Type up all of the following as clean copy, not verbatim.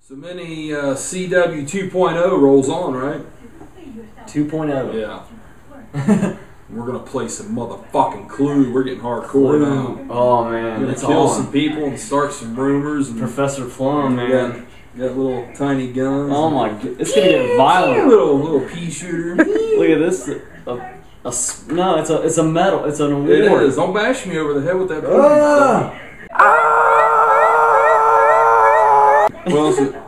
So many CW 2.0 rolls on, right? 2.0. Yeah. We're gonna play some motherfucking Clue. We're getting hardcore now. Oh man, we're gonna kill some people and start some rumors. And Professor Plum, man. Got little tiny guns. Oh my god, it's gonna get violent. Little pea shooter. Look at this. No, it's a medal. It's an award. It is. Don't bash me over the head with that.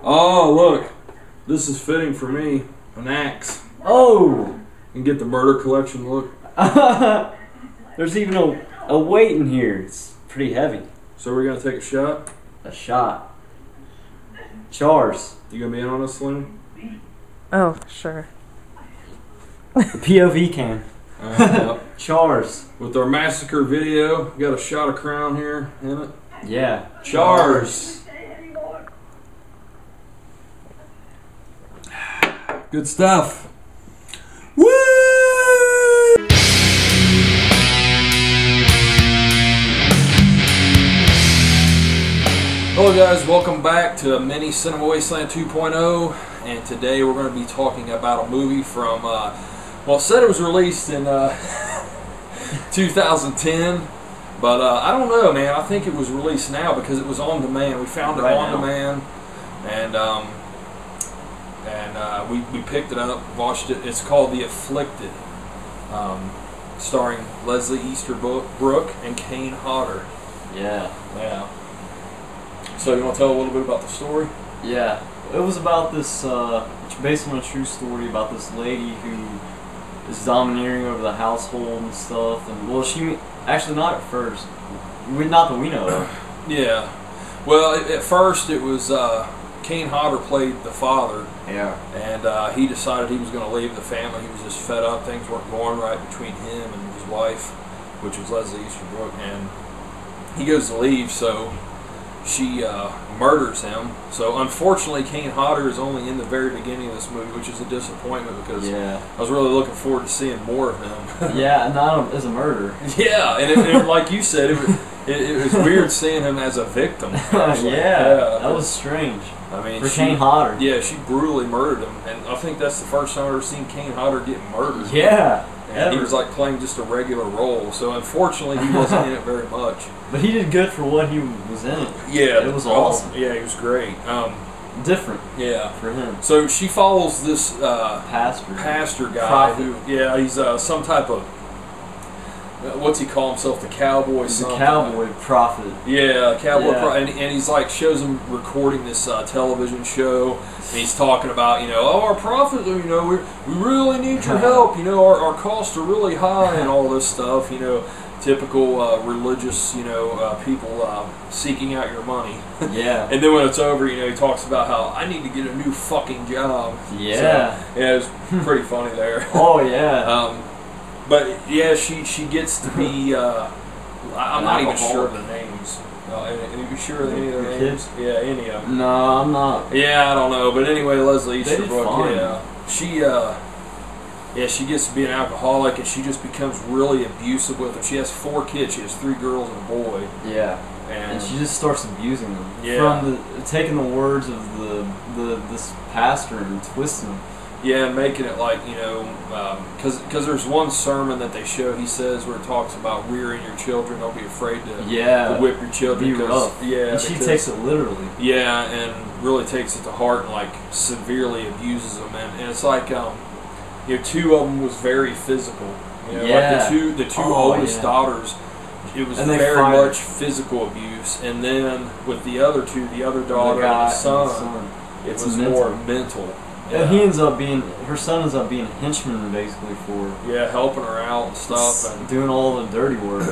Oh look, this is fitting for me. An axe. Oh. And get the murder collection look. There's even a weight in here. It's pretty heavy. So we're gonna take a shot. A shot. Chars. You gonna be in on this, Slim? Oh, sure. The POV cam. Yep. Chars. With our massacre video, we got a shot of Crown here in it. Yeah. Chars. Good stuff. Woo! Hello guys, welcome back to Mini Cinema Wasteland 2.0, and today we're going to be talking about a movie from, well, it said it was released in 2010, but I don't know, man. I think it was released now because it was on demand. We found it right on now. demand, and we picked it up, watched it. It's called The Afflicted, starring Leslie Easterbrook and Kane Hodder. Yeah. Yeah. So you want to tell a little bit about the story? Yeah. It was about this, it's based on a true story about this lady who is domineering over the household and stuff. And well, she actually not at first, not that we know of. Yeah. Well, at first it was Kane Hodder played the father. Yeah. And he decided he was going to leave the family. He was just fed up. Things weren't going right between him and his wife, which was Leslie Easterbrook. And he goes to leave, so she murders him. So unfortunately, Kane Hodder is only in the very beginning of this movie, which is a disappointment because I was really looking forward to seeing more of him. Yeah, not as a murderer. Yeah, and it, like you said, it was weird seeing him as a victim. Yeah, that was strange. I mean, for Kane Hodder. Yeah, she brutally murdered him, and I think that's the first time I've ever seen Kane Hodder get murdered. Yeah. And he was like playing just a regular role, so unfortunately he wasn't in it very much. But he did good for what he was in it. Yeah, it was awesome. Yeah, he was great. Different. Yeah, for him. So she follows this pastor guy prophet. who, yeah, he's some type of what's he call himself? The cowboy. He's a cowboy prophet. Yeah, cowboy prophet, and he's like shows him recording this television show. And he's talking about, oh, our prophet, we really need your help. Our costs are really high and all this stuff. Typical religious, people seeking out your money. Yeah. And then when it's over, he talks about how I need to get a new fucking job. Yeah. So, yeah, it's pretty funny there. Oh yeah. But yeah, she gets to be. I'm not even sure of the names. Are you sure of any of their names? Yeah, any of them. No, I'm not. Yeah, I don't know. But anyway, Leslie Easterbrook, she gets to be an alcoholic, and she just becomes really abusive with them. She has 4 kids. She has 3 girls and a boy. Yeah. And she just starts abusing them. Yeah. From taking the words of this pastor and twisting them. Yeah, and making it like, because there's one sermon that they show, he says, where it talks about rearing your children. Don't be afraid to whip your children. Be rough. Yeah, and she takes it literally. Yeah, and really takes it to heart and like severely abuses them. And it's like, 2 of them was very physical. Like the two oldest daughters, it was very much physical abuse. And then with the other 2, the other daughter and the son, it was more mental. Yeah. And he ends up being, her son ends up being a henchman basically for her. Yeah, helping her out and stuff. And doing all the dirty work.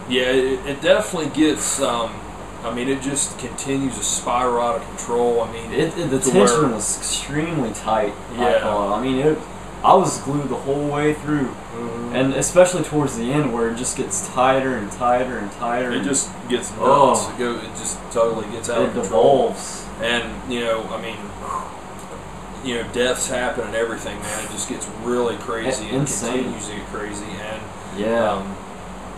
Yeah, it definitely gets, it just continues to spiral out of control. The tension was extremely tight. Yeah. I was glued the whole way through. Mm-hmm. And especially towards the end where it just gets tighter and tighter and tighter. It just gets nuts. It just totally gets out of control. It devolves. And, deaths happen and everything, man. It just gets really crazy and insane. continues to get crazy. And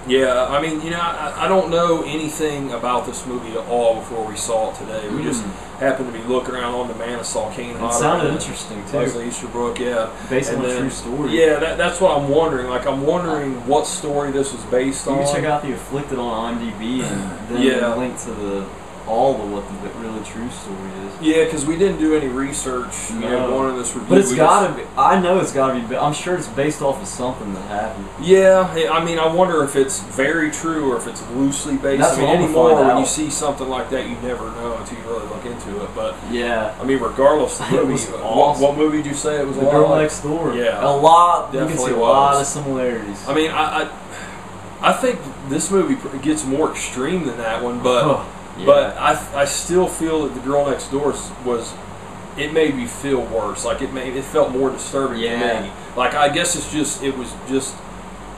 Yeah, I mean, you know, I don't know anything about this movie at all before we saw it today. We just happened to be looking around on demand and saw Kane Hodder. It sounded interesting, too. Leslie Easterbrook, yeah. Based on a true story. Yeah, that's what I'm wondering. Like, I'm wondering what story this was based on. You can check out The Afflicted on IMDb and then link to all of what the really true story is. Yeah, because we didn't do any research, you know, going into this review. But it's gotta be. I know it's gotta be. I'm sure it's based off of something that happened. Yeah, I mean, I wonder if it's very true or if it's loosely based. That's I mean, what I'm anymore find when out. you see something like that, you never know until you really look into it. But yeah, I mean, regardless of the movie, was awesome. what movie did you say it was? The Girl Next Door. Yeah, a lot. Definitely you can see a was. lot of similarities. I mean, I think this movie gets more extreme than that one, but. Yeah. But I still feel that The Girl Next Door it made me feel worse. Like it felt more disturbing to me. Like I guess it was just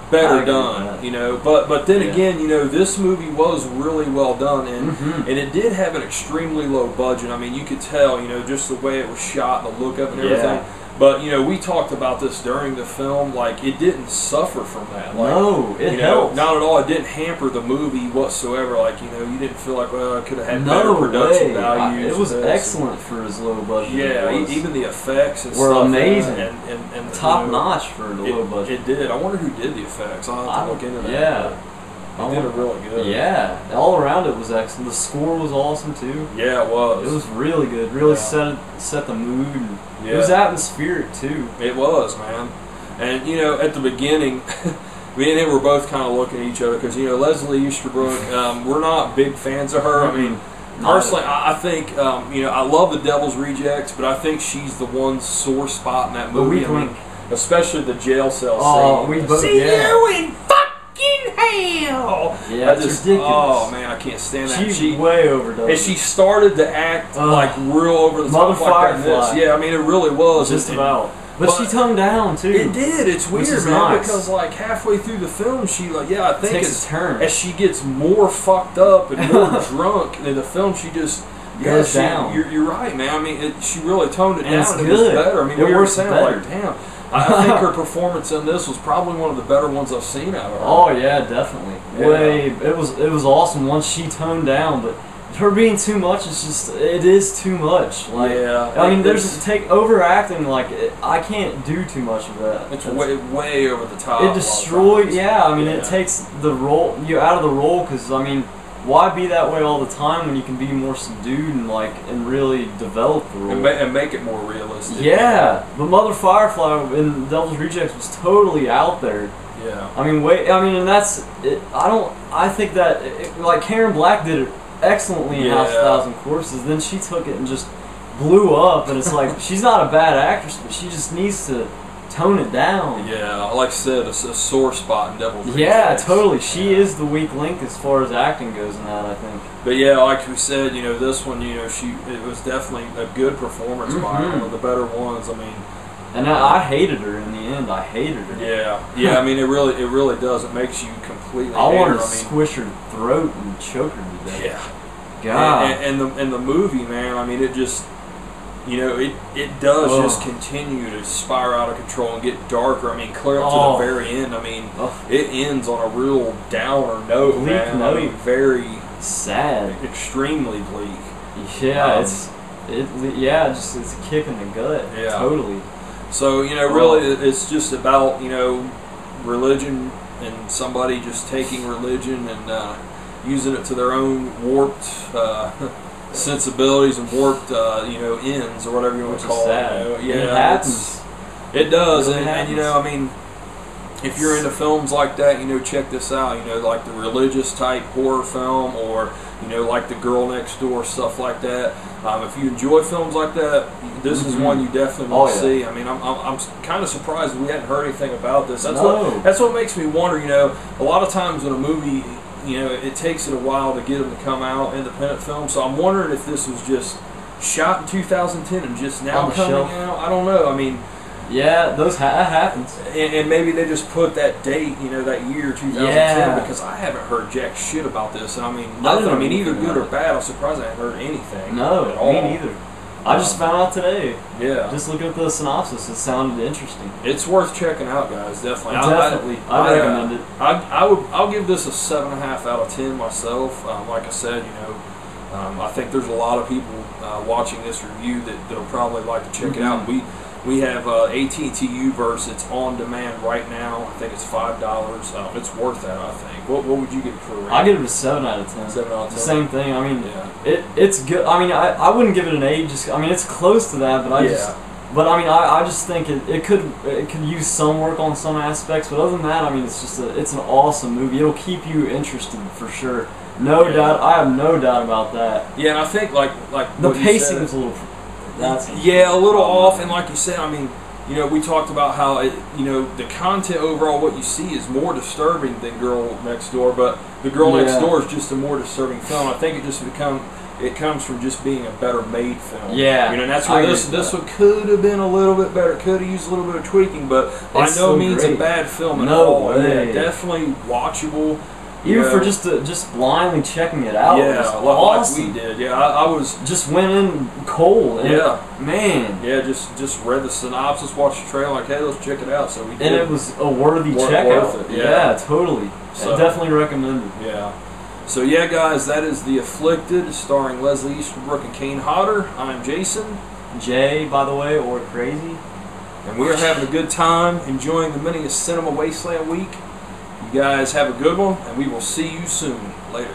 better done, you know. But then again, you know, this movie was really well done, and it did have an extremely low budget. I mean, you could tell, you know, just the way it was shot, the look of it and everything. But, you know, we talked about this during the film, like, it didn't suffer from that. Like, no, it helped. Not at all. It didn't hamper the movie whatsoever. Like, you know, you didn't feel like, well, it could have had better production values. It was excellent for as low budget. Yeah, even the effects and were stuff. amazing. And top notch for the low budget. It did. I wonder who did the effects. I'll have to look into that. Yeah. It did it really good. Yeah, all around it was excellent. The score was awesome too. Yeah, it was. It was really good. Really set the mood. And it was atmospheric too. It was, man. And you know, at the beginning, me and him were both kind of looking at each other because you know Leslie Easterbrook. We're not big fans of her. I mean, personally, I think you know I love The Devil's Rejects, but I think she's the one sore spot in that movie. I mean, especially the jail cell scene. We both, See you in fucking hell! Yeah, it's ridiculous. Oh man, I can't stand that. She's way overdone. And she started to act like real over the top like this. Yeah, I mean it really was. Just about. But she toned down too. It did. It's weird, man, because like halfway through the film, she I think takes a turn as she gets more fucked up and more drunk in the film. She just goes down. You're right, man. I mean, she really toned it down. It's and good. It was better. I mean, it works better. Like, damn. I think her performance in this was probably one of the better ones I've seen out of her. Oh yeah, definitely. Yeah. It was awesome once she toned down, but her being too much it is too much. Like, I mean, there's overacting. Like I can't do too much of that. It's way over the top. It destroyed. Yeah, I mean, it takes the role out of the role because I mean, why be that way all the time when you can be more subdued and really develop the role and make it more realistic? Yeah, but Mother Firefly in Devil's Rejects was totally out there. Yeah. I mean, and that's it. I think that like Karen Black did it excellently in House of Thousand Corpses. Then she took it and just blew up, and it's like she's not a bad actress, but she just needs to tone it down. Yeah, like I said, it's a sore spot in Devil's Rejects. Yeah, totally. She is the weak link as far as acting goes in that, I think. But yeah, like we said, you know, this one, you know, it was definitely a good performance by her, one of the better ones. I mean, and I hated her in the end. I hated her. Yeah. I mean, it really does. It makes you completely. I wanted to squish her throat and choke her to death. Yeah. God. And the movie, man. I mean, it just. You know, it does just continue to spiral out of control and get darker. I mean, clear up to the very end. I mean, it ends on a real downer note, man. I mean, very sad, extremely bleak. Yeah, it's a kick in the gut. Yeah, totally. So you know, really, it's just about religion and somebody just taking religion and using it to their own warped. Sensibilities and warped, ends or whatever you want to call it. Yeah, it happens. It does, really and you know, I mean, if you're into films like that, you know, check this out. You know, like the religious type horror film, or like The Girl Next Door, stuff like that. If you enjoy films like that, this is one you definitely want to see. I mean, I'm kind of surprised we hadn't heard anything about this. That's what makes me wonder. You know, a lot of times when a movie. You know, it takes it a while to get them to come out, independent film. So I'm wondering if this was just shot in 2010 and just now coming out. I don't know. I mean, yeah, that happens. And maybe they just put that date, that year 2010, because I haven't heard jack shit about this. And I mean, nothing. I mean, either good or bad. I'm surprised I haven't heard anything. No, at all. Me neither. I just found out today. Yeah. Just looking at the synopsis, it sounded interesting. It's worth checking out, guys. Definitely. Definitely. I recommend it. I'll give this a 7.5 out of 10 myself. Like I said, I think there's a lot of people watching this review that'll probably like to check it out. We have AT&T Uverse. It's on demand right now. I think it's $5. It's worth that, I think. What would you give it for a rating? I give it a 7 out of 10. 7 out of 10. Same thing. I mean, yeah. It's good. I mean, I wouldn't give it an 8. It's close to that, but I just think it could use some work on some aspects. But other than that, I mean, it's an awesome movie. It'll keep you interested for sure. No doubt. I have no doubt about that. Yeah, and I think like the pacing is a little. A little off, and like you said, I mean, we talked about how the content overall, what you see is more disturbing than Girl Next Door, but the Girl Next Door is just a more disturbing film. I think it comes from just being a better made film. Yeah, and that's where this one could have been a little bit better, could have used a little bit of tweaking, but by no means a bad film at all. Way. Yeah, definitely watchable. Even for just blindly checking it out. Yeah, awesome. like we did. Yeah, I was just went in cold. And man. Yeah, just read the synopsis, watched the trailer, like, hey, let's check it out. So we did. And it was a worthy checkout. Worth it, yeah, totally. So, definitely recommended. Yeah. So yeah, guys, that is The Afflicted, starring Leslie Easterbrook and Kane Hodder. I'm Jason. Jay, by the way, or Krazy. And we are having a good time, enjoying the mini Cinema Wasteland week. You guys have a good one, and we will see you soon. Later.